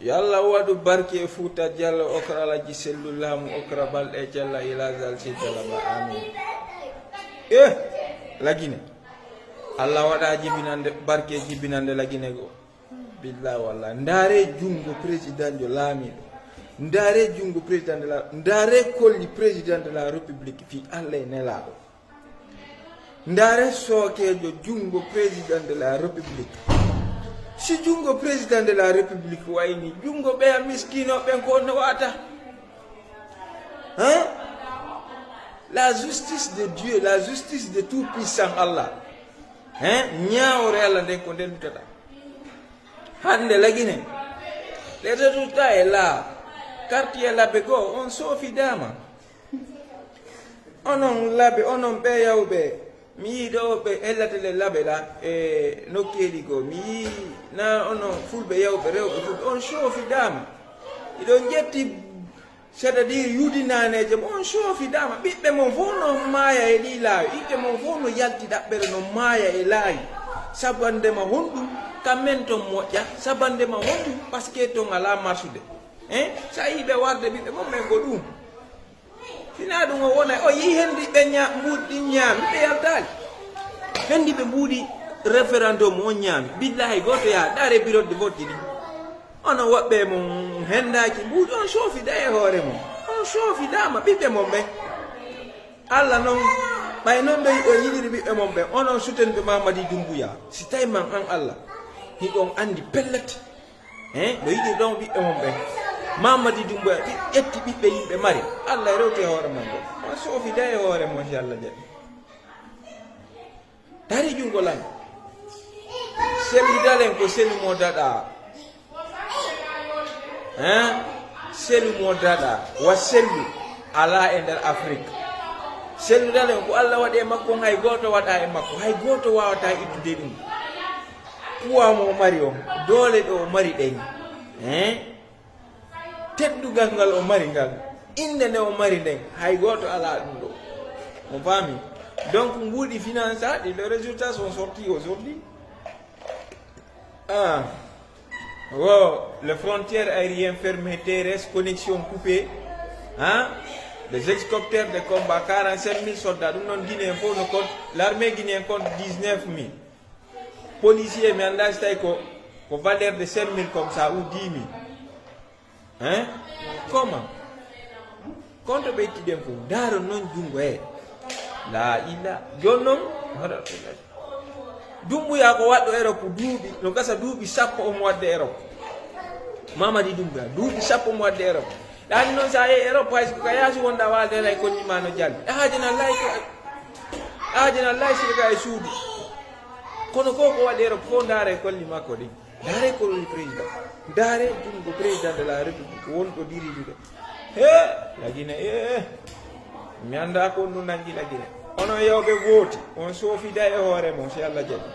yalla wadu barke futa jallo okra la ji sellulamu okra balde jalla ila zal sidala ba amin lagine Allah wada jibinande barke jibinande lagine go billahi wallahi ndare jungo president jo lamido ndare jungo president de la ndare kolli president de la republique fi Allah nelado ndare sokejo jungo president de la republique si jungo président de la république wayni jungo be miskino be ko no wata hein la justice de Dieu, la justice de tout puissant Allah hein nyaawre Allah de ko den tata hande lagine les résultats est là quartier labe go on sofi dama onon labe onon be yawbe mi do be elatele labe la no kedi go mi na ono fulbe yawbe rewbe ful on sofi dama idon jetti c'est-à-dire yudinaneje on sofi dama bibbe mon fono maya e lila ite mon fono yalti dabbere no maya e laayi sabande ma hondu kamen to moƴƴa sabande ma hondu parce que to ngala marsude hein sa yibe warde bibbe mon men go dum fina dum wona o yi hendi be mbuudi ñaami be yaltali hendi be mbuudi référendum on ñaami billahi goto ya dare bureau de vote ni ono wabbe mon hendaki mbuudi on sofi da e hoore mon on sofi dama bibbe mon be alla non bay non doy o yidiri bibbe mon be onon suten be Mamadi Dumbuya si tay man an Allah hi on andi pellet hein do yidi don bibbe mon be Mamadi Dumbuya etti bibbe yimbe mari Allah rewte hoore mon be on sofi da e hoore mon si Allah je dari jungo lan seli dalen ko seli mo dada hein seli mo dada wa seli ala e nder Afrique seli dalen ko Allah wade makko hay goto wada e makko hay goto wawata ittude dum puwa mo mari o dole do mari den hein teddugal ngal o mari ngal inde ne o mari den hay goto ala dum do on fami. Donc, Ngoudi finance et les résultats sont sortis aujourd'hui. Les frontières aériennes fermées, terrestres, connexion coupée. Les hélicoptères de combat, 45 000 soldats. L'armée guinéenne compte 19 000. Policiers, mais on va valeur de 5 000 comme ça, ou 10 000. Comment? Contre Betty Dempo, Daro non Djungwe. La ila jonnon Dumbuya ko waddo Europe duubi no gasa duubi sappo o mo wadde Europe Mamadi Dumbuya duubi sappo mo wadde Europe dan non sa e Europe hay ko yaasi wonda walde lay ko ni mano jalli ajina lay sirka e suudi kono ko wadde Europe ko ndare kolli makko de ndare ko le président ndare jungo président de la république wonto dirige lagina mi anda ko ndun nangi lagina ono yewbe voti on sofi da e hoore mo si Allah jabi